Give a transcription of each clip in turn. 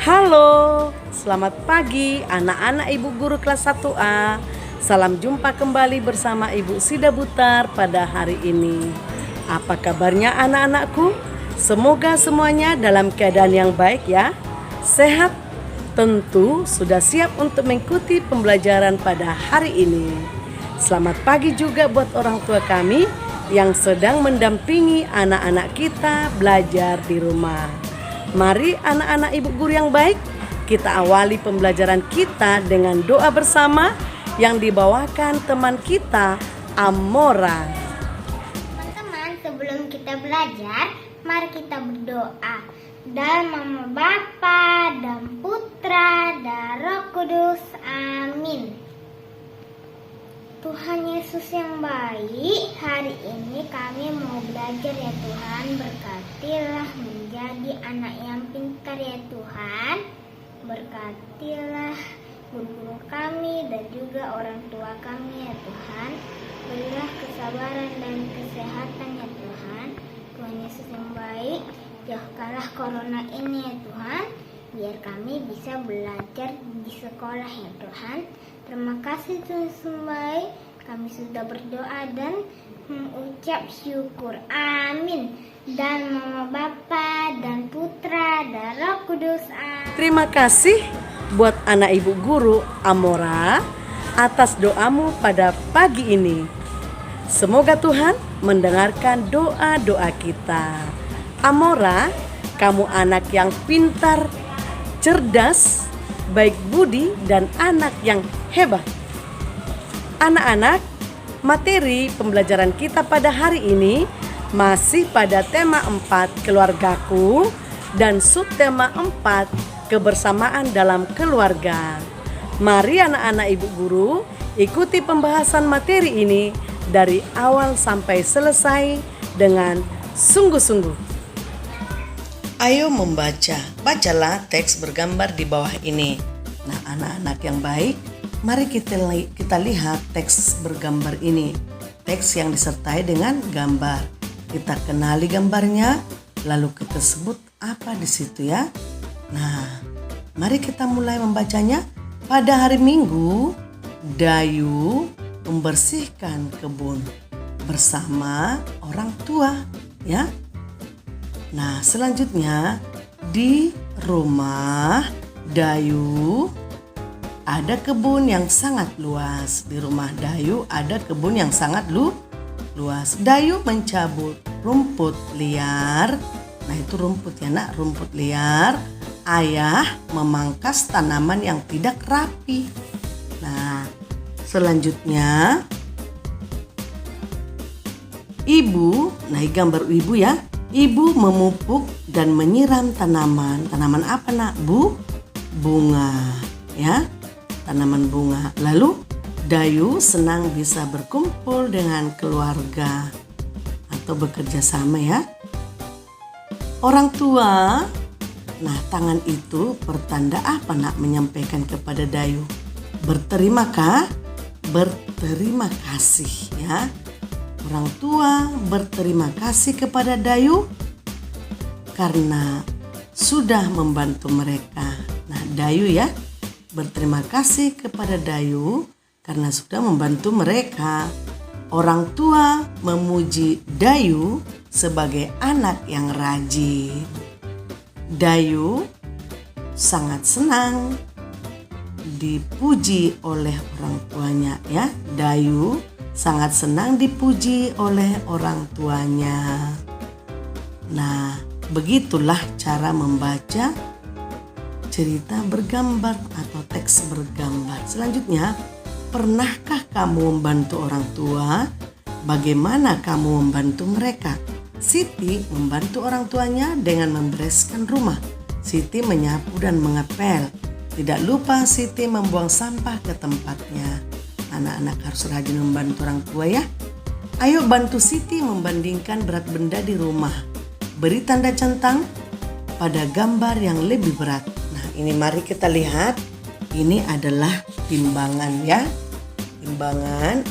Halo, selamat pagi anak-anak Ibu Guru kelas 1A. Salam jumpa kembali bersama Ibu Sida Butar pada hari ini. Apa kabarnya anak-anakku? Semoga semuanya dalam keadaan yang baik ya. Sehat, tentu sudah siap untuk mengikuti pembelajaran pada hari ini. Selamat pagi juga buat orang tua kami yang sedang mendampingi anak-anak kita belajar di rumah. Mari anak-anak Ibu Guru yang baik, kita awali pembelajaran kita dengan doa bersama yang dibawakan teman kita, Amora. Teman-teman, sebelum kita belajar, mari kita berdoa. Dalam nama Bapa dan Putra dan Roh Kudus. Amin. Tuhan Yesus yang baik, hari ini kami mau belajar ya Tuhan. Berkatilah menjadi anak yang pintar ya Tuhan. Berkatilah guru-guru kami dan juga orang tua kami ya Tuhan. Berilah kesabaran dan kesehatan ya Tuhan. Tuhan Yesus yang baik, jauhkanlah corona ini ya Tuhan, biar kami bisa belajar di sekolah ya Tuhan. Terima kasih Tuhan Yesus baik, kami sudah berdoa dan mengucap syukur. Amin. Dan nama Bapa dan Putra dan Roh Kudus. Amin. Terima kasih buat anak Ibu Guru Amora atas doamu pada pagi ini. Semoga Tuhan mendengarkan doa-doa kita. Amora, kamu anak yang pintar, cerdas, baik budi, dan anak yang hebat. Anak-anak, materi pembelajaran kita pada hari ini masih pada tema 4 keluargaku dan subtema 4 kebersamaan dalam keluarga. Mari anak-anak Ibu Guru ikuti pembahasan materi ini dari awal sampai selesai dengan sungguh-sungguh. Ayo membaca, bacalah teks bergambar di bawah ini. Nah, anak-anak yang baik, mari kita lihat teks bergambar ini. Teks yang disertai dengan gambar. Kita kenali gambarnya, lalu kita sebut apa di situ ya. Nah, mari kita mulai membacanya. Pada hari Minggu, Dayu membersihkan kebun bersama orang tua ya. Nah, selanjutnya di rumah Dayu ada kebun yang sangat luas. Di rumah Dayu ada kebun yang sangat luas. Dayu mencabut rumput liar. Nah, itu rumput ya nak, rumput liar. Ayah memangkas tanaman yang tidak rapi. Nah, selanjutnya ibu, nah gambar ibu ya. Ibu memupuk dan menyiram tanaman. Tanaman apa nak? Bunga ya. Tanaman bunga. Lalu Dayu senang bisa berkumpul dengan keluarga atau bekerja sama ya. Orang tua, nah tangan itu pertanda apa nak menyampaikan kepada Dayu? Berterima kasih ya. Orang tua berterima kasih kepada Dayu karena sudah membantu mereka. Nah, Dayu ya berterima kasih kepada Dayu karena sudah membantu mereka. Orang tua memuji Dayu sebagai anak yang rajin. Dayu sangat senang dipuji oleh orang tuanya ya. Dayu sangat senang dipuji oleh orang tuanya. Nah, begitulah cara membaca cerita bergambar atau teks bergambar. Selanjutnya, pernahkah kamu membantu orang tua? Bagaimana kamu membantu mereka? Siti membantu orang tuanya dengan membereskan rumah. Siti menyapu dan mengepel. Tidak lupa Siti membuang sampah ke tempatnya. Anak-anak harus rajin membantu orang tua ya. Ayo bantu Siti membandingkan berat benda di rumah. Beri tanda centang pada gambar yang lebih berat. Nah, ini mari kita lihat. Ini adalah timbangan ya. Timbangan,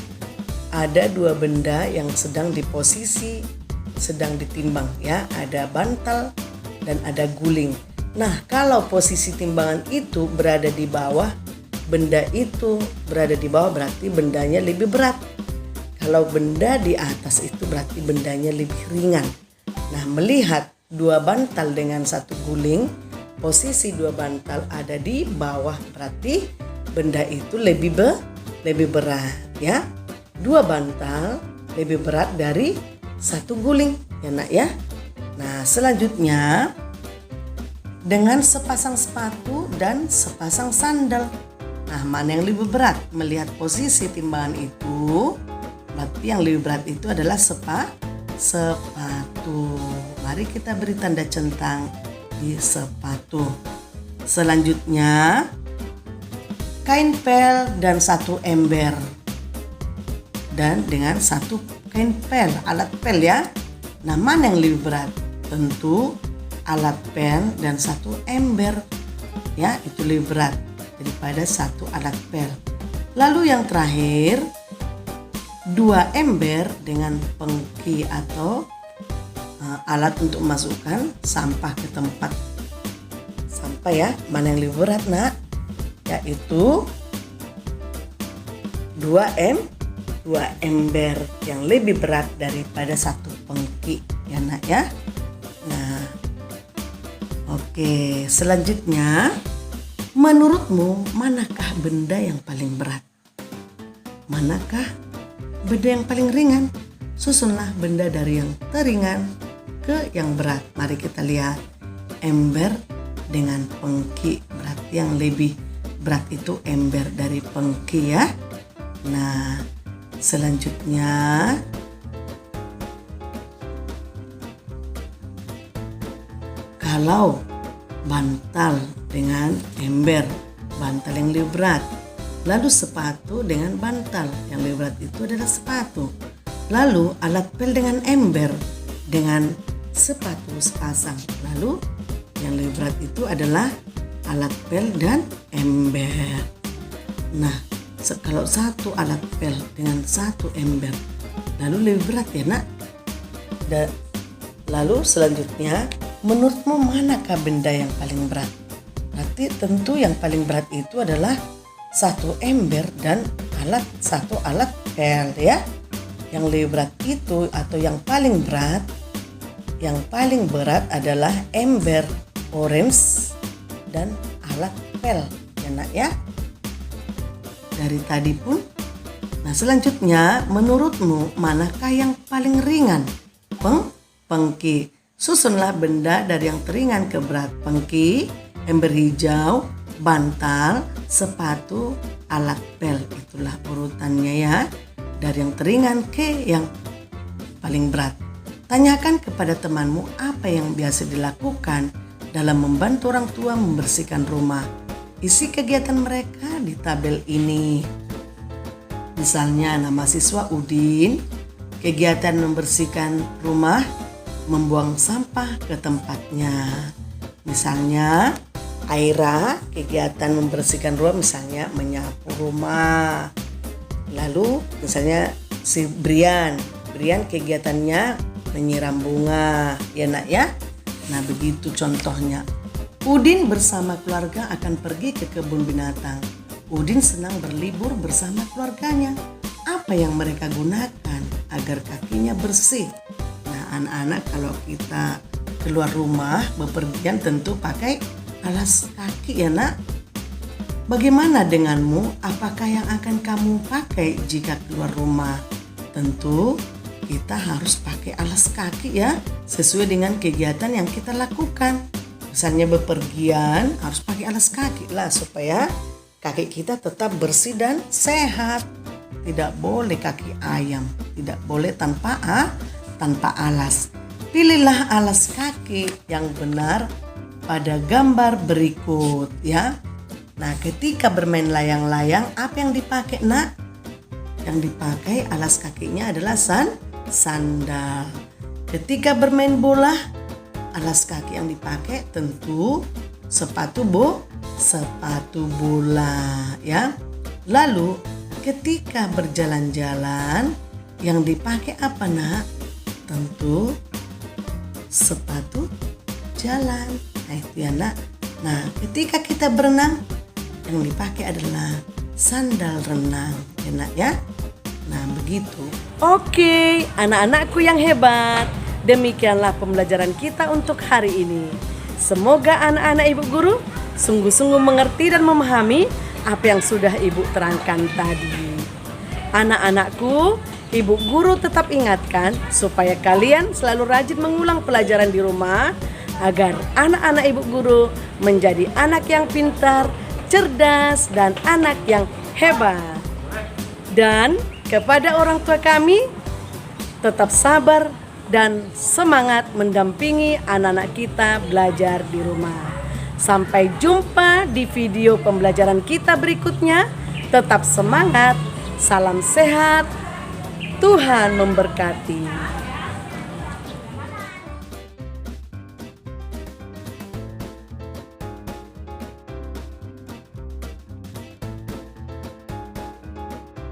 ada 2 benda yang sedang ditimbang ya. Ada bantal dan ada guling. Nah, kalau posisi timbangan itu berada di bawah, benda itu berada di bawah berarti bendanya lebih berat. Kalau benda di atas itu berarti bendanya lebih ringan. Nah, melihat dua bantal dengan satu guling, posisi dua bantal ada di bawah berarti benda itu lebih berat ya. Dua bantal lebih berat dari satu guling ya nak ya. Nah, selanjutnya dengan sepasang sepatu dan sepasang sandal. Nah, mana yang lebih berat? Melihat posisi timbangan itu, berarti yang lebih berat itu adalah sepatu. Mari kita beri tanda centang di sepatu. Selanjutnya, kain pel dan satu ember. Dan dengan satu kain pel, alat pel ya. Nah, mana yang lebih berat? Tentu alat pel dan satu ember. Ya, itu lebih berat daripada satu alat pel. Lalu yang terakhir, dua ember dengan pengki atau alat untuk masukkan sampah ke tempat sampah ya. Mana yang lebih berat nak? Yaitu dua ember yang lebih berat daripada satu pengki ya nak ya. Nah, oke, selanjutnya menurutmu manakah benda yang paling berat? Manakah benda yang paling ringan? Susunlah benda dari yang teringan ke yang berat. Mari kita lihat ember dengan pengki, berarti yang lebih berat itu ember dari pengki ya. Nah, selanjutnya kalau bantal dengan ember, bantal yang lebih berat. Lalu sepatu dengan bantal, yang lebih berat itu adalah sepatu. Lalu alat pel dengan ember dengan sepatu sepasang. Lalu yang lebih berat itu adalah alat pel dan ember. Nah, kalau satu alat pel dengan satu ember, lalu lebih berat ya nak. Lalu selanjutnya, menurutmu manakah benda yang paling berat? Berarti tentu yang paling berat itu adalah satu ember dan satu alat pel ya. Yang lebih berat itu atau yang paling berat adalah ember orange dan alat pel ya nak ya. Dari tadi pun. Nah, selanjutnya menurutmu manakah yang paling ringan? Pengki. Susunlah benda dari yang teringan ke berat. Pengki, ember hijau, bantal, sepatu, alat pel. Itulah urutannya ya. Dari yang teringan ke yang paling berat. Tanyakan kepada temanmu apa yang biasa dilakukan dalam membantu orang tua membersihkan rumah. Isi kegiatan mereka di tabel ini. Misalnya nama siswa Udin, kegiatan membersihkan rumah, membuang sampah ke tempatnya. Misalnya Aira, kegiatan membersihkan rumah misalnya menyapu rumah. Lalu misalnya si Brian kegiatannya menyiram bunga ya nak ya. Nah, begitu contohnya. Udin bersama keluarga akan pergi ke kebun binatang. Udin senang berlibur bersama keluarganya. Apa yang mereka gunakan agar kakinya bersih? Nah, anak-anak kalau kita keluar rumah bepergian tentu pakai alas kaki ya nak. Bagaimana denganmu? Apakah yang akan kamu pakai jika keluar rumah? Tentu kita harus pakai alas kaki ya, sesuai dengan kegiatan yang kita lakukan. Misalnya bepergian harus pakai alas kaki lah supaya kaki kita tetap bersih dan sehat. Tidak boleh kaki ayam, tidak boleh tanpa alas. Pilihlah alas kaki yang benar pada gambar berikut ya. Nah, ketika bermain layang-layang apa yang dipakai nak? Yang dipakai alas kakinya adalah sandal. Ketika bermain bola, alas kaki yang dipakai tentu sepatu bola ya. Lalu ketika berjalan-jalan yang dipakai apa nak? Tentu sepatu jalan. Nah, itu ya nak. Nah, ketika kita berenang, yang dipakai adalah sandal renang, ya nak ya. Nah, begitu. Oke, anak-anakku yang hebat. Demikianlah pembelajaran kita untuk hari ini. Semoga anak-anak ibu guru sungguh-sungguh mengerti dan memahami apa yang sudah ibu terangkan tadi. Anak-anakku, ibu guru tetap ingatkan supaya kalian selalu rajin mengulang pelajaran di rumah agar anak-anak ibu guru menjadi anak yang pintar, cerdas, dan anak yang hebat. Dan kepada orang tua kami, tetap sabar dan semangat mendampingi anak-anak kita belajar di rumah. Sampai jumpa di video pembelajaran kita berikutnya. Tetap semangat, salam sehat, Tuhan memberkati.